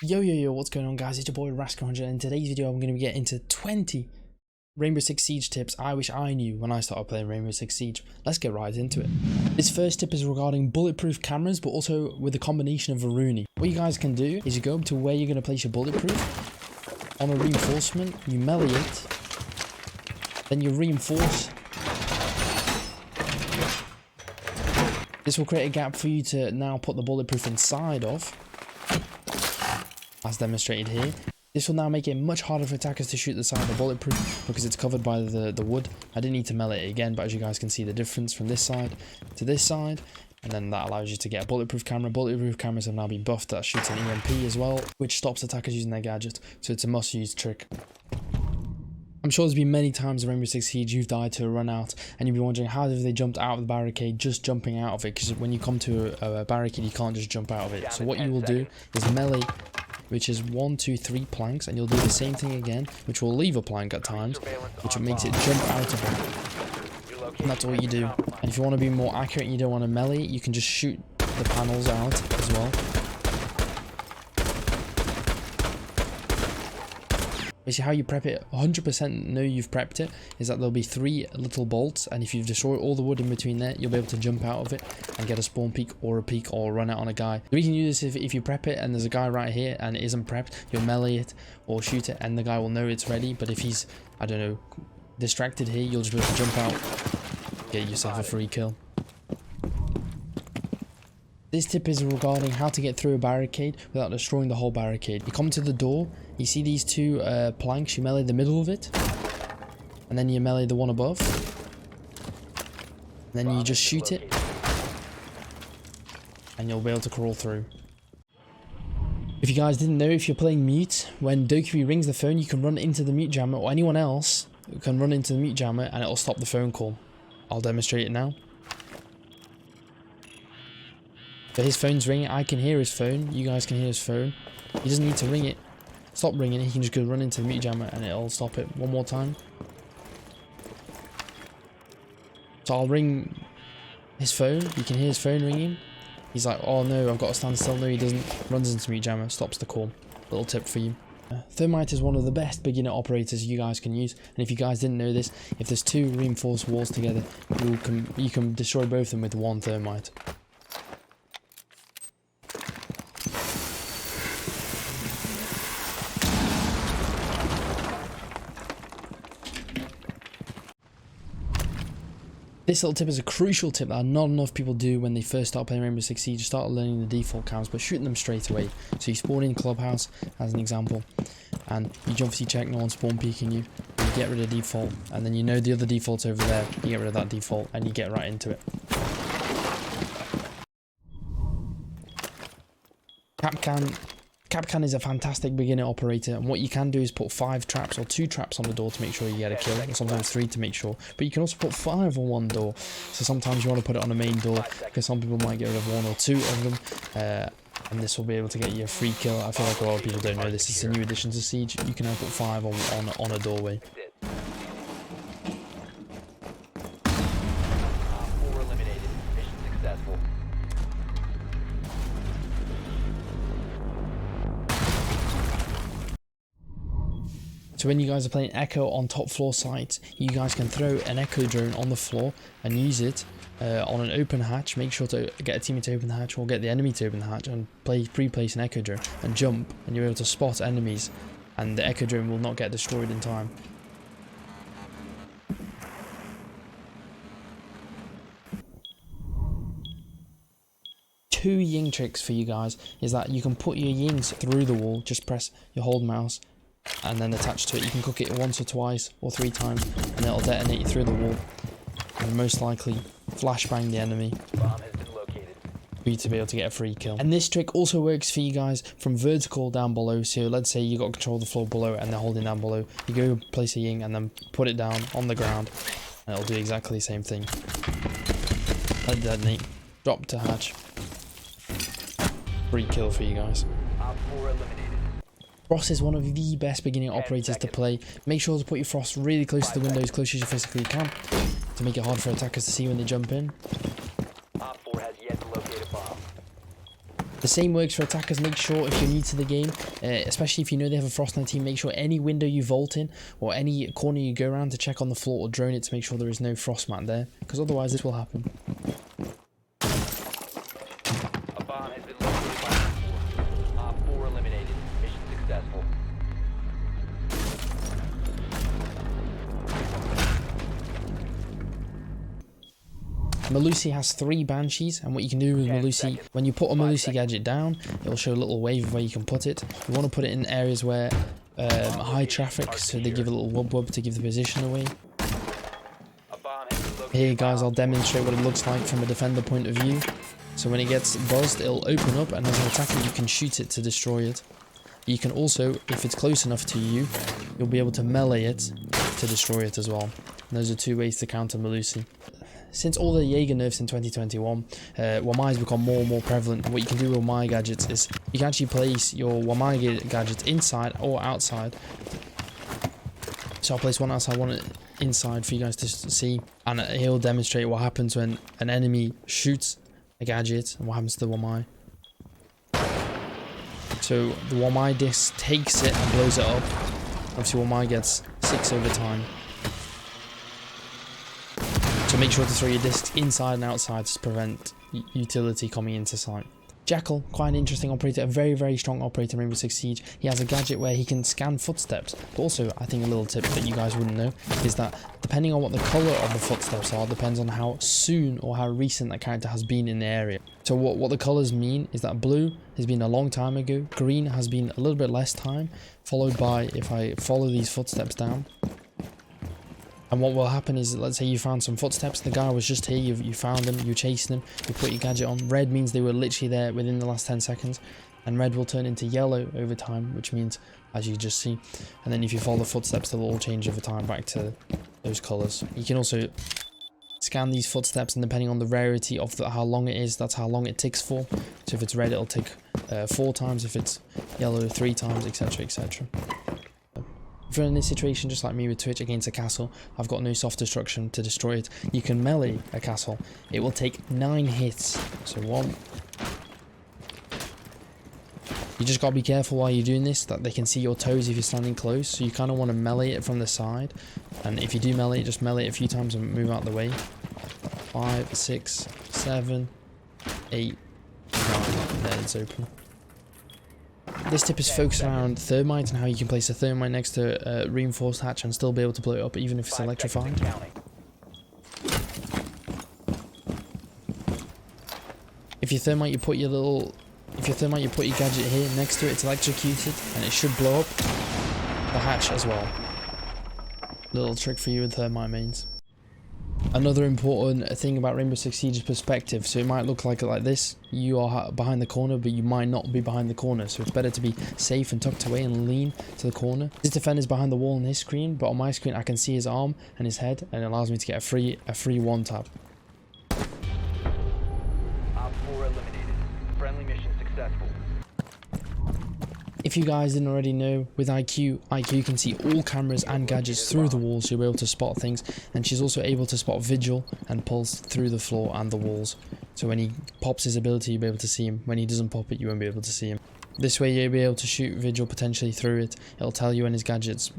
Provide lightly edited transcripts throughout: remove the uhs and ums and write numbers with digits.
Yo, what's going on, guys? It's your boy Rascal100, and in today's video I'm going to be getting into 20 Rainbow Six Siege tips I wish I knew when I started playing Rainbow Six Siege. Let's get right into it. This first tip is regarding bulletproof cameras, but also with a combination of Varuni. What you guys can do is you go up to where you're going to place your bulletproof. On a reinforcement, you melee it, then you reinforce. This will create a gap for you to now put the bulletproof inside of, as demonstrated here. This will now make it much harder for attackers to shoot the side of the bulletproof because it's covered by the wood. I didn't need to melee it again, but as you guys can see the difference from this side to this side, and then that allows you to get a bulletproof camera. Bulletproof cameras have now been buffed that shoots an EMP as well, which stops attackers using their gadget, so it's a must-use trick. I'm sure there's been many times in Rainbow Six Siege you've died to a run out and you'll be wondering how have they jumped out of the barricade just jumping out of it, because when you come to a barricade you can't just jump out of it. So what you will do is melee, which is 1, 2, 3 planks, and you'll do the same thing again, which will leave a plank at times, which makes it jump out of it. And that's all you do. And if you want to be more accurate and you don't want to melee, you can just shoot the panels out as well. Basically how you prep it, 100% know you've prepped it, is that there'll be 3 little bolts, and if you've destroyed all the wood in between there, you'll be able to jump out of it and get a spawn peek or run out on a guy. The reason you do this is if you prep it and there's a guy right here and it isn't prepped, you'll melee it or shoot it and the guy will know it's ready, but if he's, I don't know, distracted here, you'll just be able to jump out, get yourself a free kill. This tip is regarding how to get through a barricade without destroying the whole barricade. You come to the door, you see these 2 planks, you melee the middle of it, and then you melee the one above, and then you just shoot it, and you'll be able to crawl through. If you guys didn't know, if you're playing mute, when Dokiri rings the phone, you can run into the mute jammer, or anyone else can run into the mute jammer and it'll stop the phone call. I'll demonstrate it now. So his phone's ringing, I can hear his phone, you guys can hear his phone. He doesn't need to ring it. Stop ringing it, he can just go run into the mute jammer and it'll stop it. One more time. So I'll ring his phone, you can hear his phone ringing. He's like, oh no, I've got to stand still. No, he doesn't. Runs into mute jammer, stops the call. Little tip for you. Thermite is one of the best beginner operators you guys can use, and if you guys didn't know this, if there's 2 reinforced walls together, you can destroy both of them with 1 thermite. This little tip is a crucial tip that not enough people do when they first start playing Rainbow Six Siege. You start learning the default cams, but shooting them straight away. So you spawn in Clubhouse, as an example, and you obviously check no one's spawn peeking you. You get rid of default, and then you know the other default's over there. You get rid of that default, and you get right into it. Kapkan is a fantastic beginner operator, and what you can do is put 5 traps or 2 traps on the door to make sure you get a kill, or sometimes 3 to make sure, but you can also put 5 on one door. So sometimes you want to put it on a main door because some people might get rid of 1 or 2 of them, and this will be able to get you a free kill. I feel like a lot of people don't know this. It's a new addition to Siege. You can now put 5 on a doorway. So when you guys are playing Echo on top floor sites, you guys can throw an Echo drone on the floor and use it on an open hatch. Make sure to get a teammate to open the hatch or get the enemy to open the hatch and pre-place an Echo drone and jump, and you're able to spot enemies and the Echo drone will not get destroyed in time. Two Ying tricks for you guys is that you can put your Yings through the wall, just press your hold mouse and then attach to it. You can cook it once or twice or 3 times and it'll detonate through the wall and most likely flashbang the enemy for you to be able to get a free kill. And this trick also works for you guys from vertical down below. So let's say you got control of the floor below and they're holding down below, you go place a Ying and then put it down on the ground and it'll do exactly the same thing. Let it detonate, drop to hatch, free kill for you guys. Frost is one of the best beginning operators to play. Make sure to put your Frost really close to the window, as close as you physically can, to make it hard for attackers to see when they jump in. The same works for attackers. Make sure if you're new to the game, especially if you know they have a frost on the team, make sure any window you vault in or any corner you go around to check on the floor or drone it to make sure there is no frost mat there, because otherwise this will happen. A bomb has been located by Op 4 eliminated. Mission successful. Melusi has 3 Banshees, and what you can do with Melusi, when you put a Melusi gadget down, it'll show a little wave of where you can put it. You want to put it in areas where high traffic, so they give a little wub wub to give the position away. Here guys, I'll demonstrate what it looks like from a defender point of view. So when it gets buzzed, it'll open up, and as an attacker you can shoot it to destroy it. You can also, if it's close enough to you, you'll be able to melee it to destroy it as well. And those are 2 ways to counter Melusi. Since all the Jaeger nerfs in 2021, Wamai has become more and more prevalent. And what you can do with Wamai Gadgets is you can actually place your Wamai Gadgets inside or outside. So I'll place one outside, one inside for you guys to see. And he'll demonstrate what happens when an enemy shoots a gadget and what happens to the Wamai. So the Wamai disc takes it and blows it up. Obviously Wamai gets 6 over time. So make sure to throw your discs inside and outside to prevent utility coming into sight. Jackal, quite an interesting operator, a very, very strong operator in Rainbow Six Siege. He has a gadget where he can scan footsteps. But also, I think a little tip that you guys wouldn't know is that depending on what the colour of the footsteps are, depends on how soon or how recent that character has been in the area. So what the colours mean is that blue has been a long time ago, green has been a little bit less time, followed by, if I follow these footsteps down, and what will happen is, let's say you found some footsteps, the guy was just here, you found him, you chased him, you put your gadget on. Red means they were literally there within the last 10 seconds. And red will turn into yellow over time, which means, as you just see. And then if you follow the footsteps, they'll all change over time back to those colours. You can also scan these footsteps, and depending on the rarity of how long it is, that's how long it ticks for. So if it's red, it'll tick 4 times, if it's yellow 3 times, etc, etc. If you're in this situation just like me with Twitch against a castle, I've got no soft destruction to destroy it. You can melee a castle. It will take 9 hits. So 1. You just gotta be careful while you're doing this, that they can see your toes if you're standing close. So you kind of want to melee it from the side. And if you do melee it, just melee it a few times and move out the way. 5, 6, 7, 8, 9. And then it's open. This tip is focused around Thermite and how you can place a Thermite next to a reinforced hatch and still be able to blow it up even if it's electrified. If your Thermite, you put your gadget here next to it, it's electrocuted and it should blow up the hatch as well. Little trick for you with Thermite mains. Another important thing about Rainbow Six Siege is perspective. So it might look like this. You are behind the corner, but you might not be behind the corner. So it's better to be safe and tucked away and lean to the corner. This defender's behind the wall on his screen, but on my screen I can see his arm and his head, and it allows me to get a free 1-tap. Op 4 eliminated. Friendly mission successful. If you guys didn't already know, with IQ can see all cameras and gadgets through the walls, so you'll be able to spot things. And she's also able to spot Vigil and pulse through the floor and the walls. So when he pops his ability, you'll be able to see him. When he doesn't pop it, you won't be able to see him. This way you'll be able to shoot Vigil potentially through it. It'll tell you when his gadget's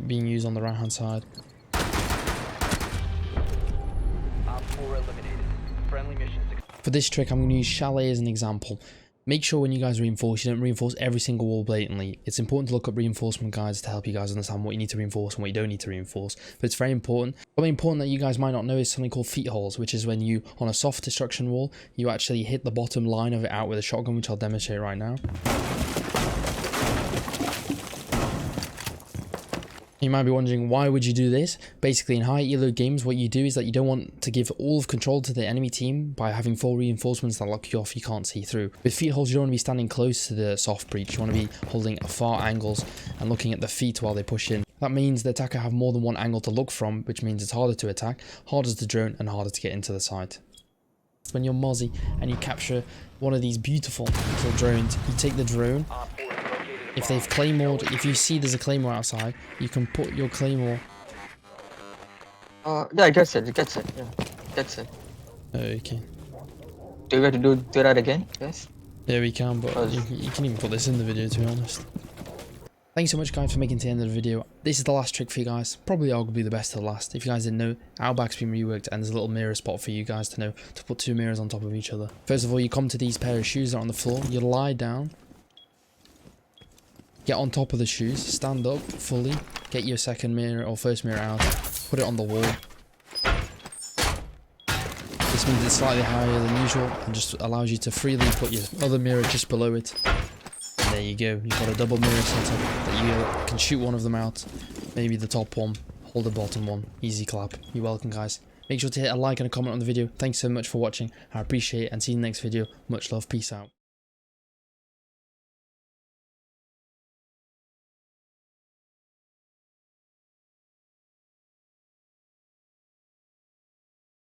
being used on the right hand side. Op 4 eliminated. Friendly mission successful. For this trick, I'm going to use Chalet as an example. Make sure when you guys reinforce, you don't reinforce every single wall blatantly. It's important to look up reinforcement guides to help you guys understand what you need to reinforce and what you don't need to reinforce. But it's very important. Something important that you guys might not know is something called Feetholes, which is when you, on a soft destruction wall, you actually hit the bottom line of it out with a shotgun, which I'll demonstrate right now. You might be wondering, why would you do this? Basically, in high elo games, what you do is that you don't want to give all of control to the enemy team by having 4 reinforcements that lock you off, you can't see through. With Feetholes, you don't want to be standing close to the soft breach. You want to be holding far angles and looking at the feet while they push in. That means the attacker have more than one angle to look from, which means it's harder to attack, harder to drone, and harder to get into the site. When you're Mozzie and you capture one of these beautiful little drones, you take the drone. If they've claymored, if you see there's a claymore outside, you can put your claymore. Yeah, it gets it. Yeah, gets it. Okay. Do you have to do that again? Yes. Yeah, we can, but you can even put this in the video, to be honest. Thanks so much, guys, for making it to the end of the video. This is the last trick for you guys. Probably arguably the best of the last. If you guys didn't know, our back's been reworked and there's a little mirror spot for you guys to know to put 2 mirrors on top of each other. First of all, you come to these pair of shoes that are on the floor. You lie down. Get on top of the shoes. Stand up fully. Get your second mirror or first mirror out. Put it on the wall. This means it's slightly higher than usual and just allows you to freely put your other mirror just below it. And there you go, you've got a double mirror setup that you can shoot one of them out. Maybe the top one, hold the bottom one. Easy clap. You're welcome, guys. Make sure to hit a like and a comment on the video. Thanks so much for watching. I appreciate it and see you in the next video. Much love. Peace out.